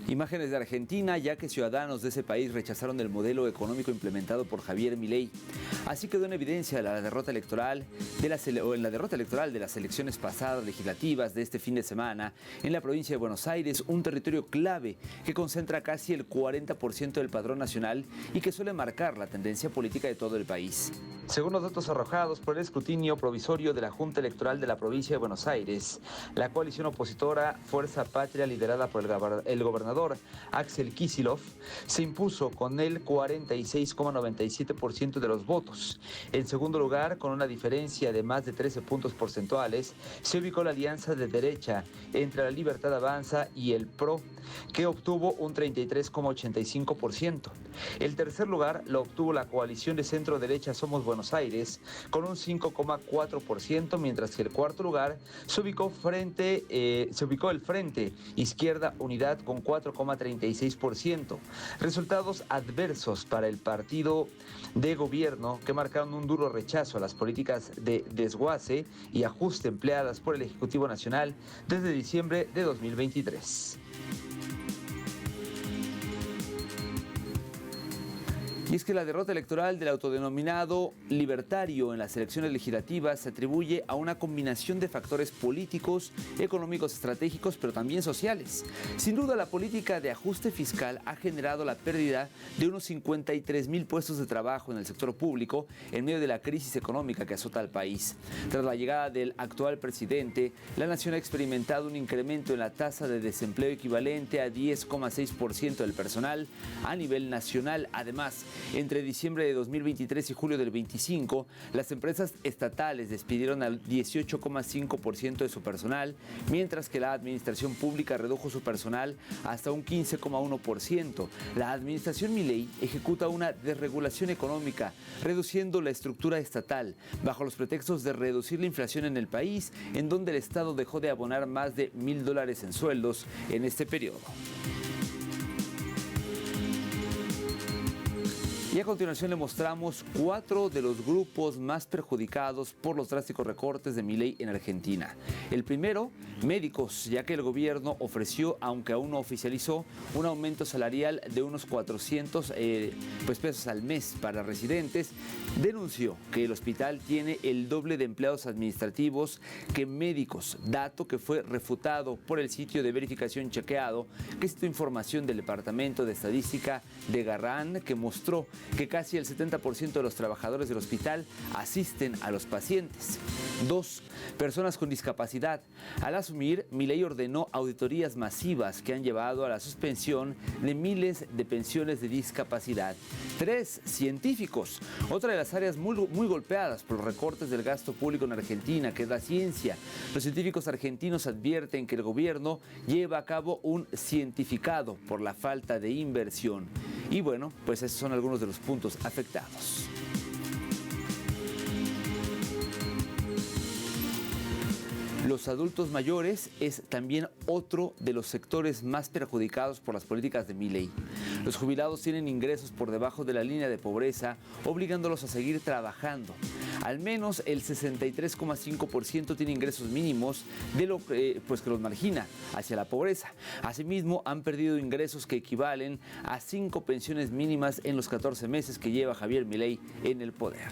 Imágenes de Argentina, ya que ciudadanos de ese país rechazaron el modelo económico implementado por Javier Milei. Así quedó en evidencia la derrota electoral en la derrota electoral de las elecciones pasadas legislativas de este fin de semana en la provincia de Buenos Aires, un territorio clave que concentra casi el 40% del padrón nacional y que suele marcar la tendencia política de todo el país. Según los datos arrojados por el escrutinio provisorio de la Junta Electoral de la provincia de Buenos Aires, la coalición opositora Fuerza Patria, liderada por el gobernador Axel Kicillof, se impuso con el 46,97% de los votos. En segundo lugar, con una diferencia de más de 13 puntos porcentuales, se ubicó la alianza de derecha entre la Libertad Avanza y el PRO, que obtuvo un 33,85%. El tercer lugar lo obtuvo la coalición de centro-derecha Somos Buenos Aires, con un 5,4%, mientras que el cuarto lugar se ubicó el Frente Izquierda Unidad con 4,36%. Resultados adversos para el partido de gobierno que marcaron un duro rechazo a las políticas de desguace y ajuste empleadas por el Ejecutivo Nacional desde diciembre de 2023. Y es que la derrota electoral del autodenominado libertario en las elecciones legislativas se atribuye a una combinación de factores políticos, económicos, estratégicos, pero también sociales. Sin duda, la política de ajuste fiscal ha generado la pérdida de unos 53,000 puestos de trabajo en el sector público en medio de la crisis económica que azota al país. Tras la llegada del actual presidente, la nación ha experimentado un incremento en la tasa de desempleo equivalente a 10,6% del personal a nivel nacional. Además, entre diciembre de 2023 y julio del 25, las empresas estatales despidieron al 18,5% de su personal, mientras que la administración pública redujo su personal hasta un 15,1%. La administración Milei ejecuta una desregulación económica, reduciendo la estructura estatal, bajo los pretextos de reducir la inflación en el país, en donde el Estado dejó de abonar más de $1,000 en sueldos en este periodo. Y a continuación le mostramos 4 de los grupos más perjudicados por los drásticos recortes de Milei en Argentina. El primero, médicos, ya que el gobierno ofreció, aunque aún no oficializó, un aumento salarial de unos 400 pesos al mes para residentes. Denunció que el hospital tiene el doble de empleados administrativos que médicos, dato que fue refutado por el sitio de verificación chequeado, que es información del Departamento de Estadística de Garrán, que mostró que casi el 70% de los trabajadores del hospital asisten a los pacientes. 2. Personas con discapacidad. Al asumir, Milei ordenó auditorías masivas que han llevado a la suspensión de miles de pensiones de discapacidad. 3. Científicos. Otra de las áreas muy golpeadas por los recortes del gasto público en Argentina, que es la ciencia. Los científicos argentinos advierten que el gobierno lleva a cabo un cientificado por la falta de inversión. Y bueno, pues esos son algunos de los puntos afectados. Los adultos mayores es también otro de los sectores más perjudicados por las políticas de Milei. Los jubilados tienen ingresos por debajo de la línea de pobreza, obligándolos a seguir trabajando. Al menos el 63,5% tiene ingresos mínimos, de lo que los margina hacia la pobreza. Asimismo, han perdido ingresos que equivalen a 5 pensiones mínimas en los 14 meses que lleva Javier Milei en el poder.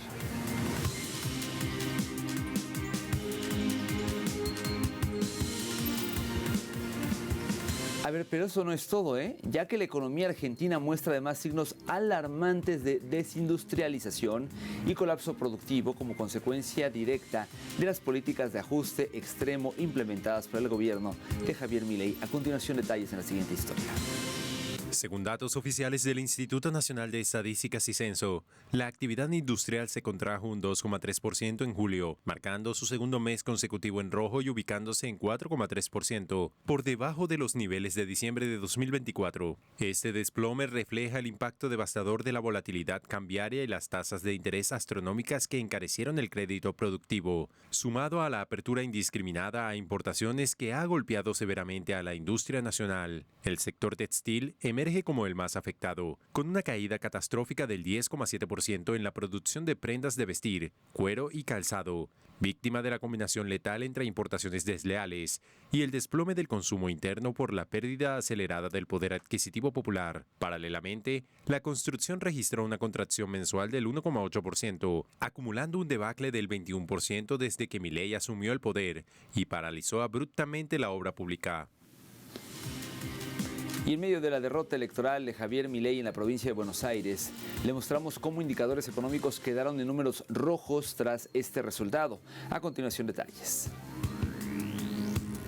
A ver, pero eso no es todo, ya que la economía argentina muestra además signos alarmantes de desindustrialización y colapso productivo como consecuencia directa de las políticas de ajuste extremo implementadas por el gobierno de Javier Milei. A continuación, detalles en la siguiente historia. Según datos oficiales del Instituto Nacional de Estadísticas y Censo, la actividad industrial se contrajo un 2,3% en julio, marcando su segundo mes consecutivo en rojo y ubicándose en 4,3%, por debajo de los niveles de diciembre de 2024. Este desplome refleja el impacto devastador de la volatilidad cambiaria y las tasas de interés astronómicas que encarecieron el crédito productivo, sumado a la apertura indiscriminada a importaciones que ha golpeado severamente a la industria nacional. El sector textil emerge emerge como el más afectado, con una caída catastrófica del 10,7% en la producción de prendas de vestir, cuero y calzado, víctima de la combinación letal entre importaciones desleales y el desplome del consumo interno por la pérdida acelerada del poder adquisitivo popular. Paralelamente, la construcción registró una contracción mensual del 1,8%, acumulando un debacle del 21% desde que Milei asumió el poder y paralizó abruptamente la obra pública. Y en medio de la derrota electoral de Javier Milei en la provincia de Buenos Aires, le mostramos cómo indicadores económicos quedaron en números rojos tras este resultado. A continuación, detalles.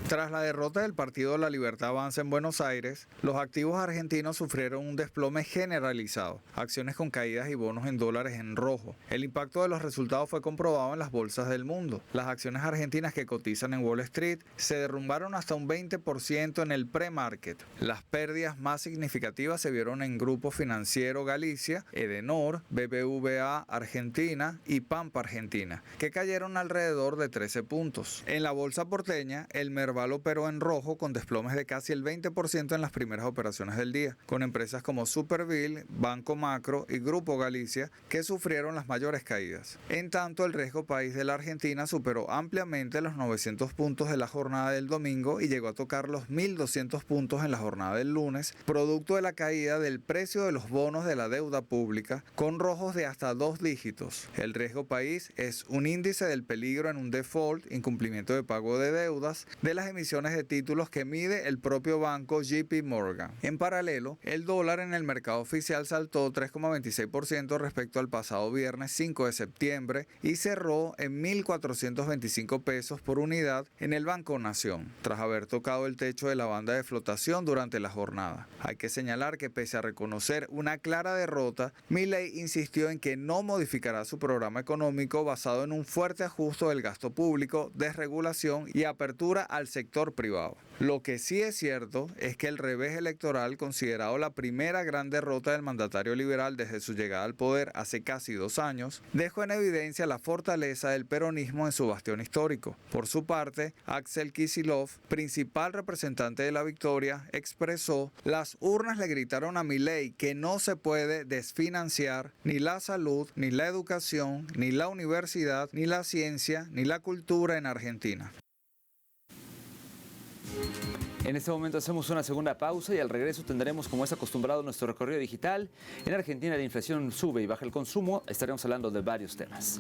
Tras la derrota del Partido La Libertad Avanza en Buenos Aires, los activos argentinos sufrieron un desplome generalizado, acciones con caídas y bonos en dólares en rojo. El impacto de los resultados fue comprobado en las bolsas del mundo. Las acciones argentinas que cotizan en Wall Street se derrumbaron hasta un 20% en el pre-market. Las pérdidas más significativas se vieron en Grupo Financiero Galicia, Edenor, BBVA Argentina y Pampa Argentina, que cayeron alrededor de 13 puntos. En la bolsa porteña, el Merval operó en rojo con desplomes de casi el 20% en las primeras operaciones del día, con empresas como Superville, Banco Macro y Grupo Galicia que sufrieron las mayores caídas. En tanto, el riesgo país de la Argentina superó ampliamente los 900 puntos de la jornada del domingo y llegó a tocar los 1.200 puntos en la jornada del lunes, producto de la caída del precio de los bonos de la deuda pública, con rojos de hasta 2 dígitos. El riesgo país es un índice del peligro en un default, incumplimiento de pago de deudas, de las emisiones de títulos que mide el propio banco JP Morgan. En paralelo, el dólar en el mercado oficial saltó 3,26% respecto al pasado viernes 5 de septiembre y cerró en 1.425 pesos por unidad en el Banco Nación, tras haber tocado el techo de la banda de flotación durante la jornada. Hay que señalar que pese a reconocer una clara derrota, Milei insistió en que no modificará su programa económico basado en un fuerte ajuste del gasto público, desregulación y apertura al sector privado. Lo que sí es cierto es que el revés electoral, considerado la primera gran derrota del mandatario liberal desde su llegada al poder hace casi 2 años, dejó en evidencia la fortaleza del peronismo en su bastión histórico. Por su parte, Axel Kicillof, principal representante de la victoria, expresó: "Las urnas le gritaron a Milei que no se puede desfinanciar ni la salud, ni la educación, ni la universidad, ni la ciencia, ni la cultura en Argentina". En este momento hacemos una segunda pausa y al regreso tendremos, como es acostumbrado, nuestro recorrido digital. En Argentina la inflación sube y baja el consumo. Estaremos hablando de varios temas.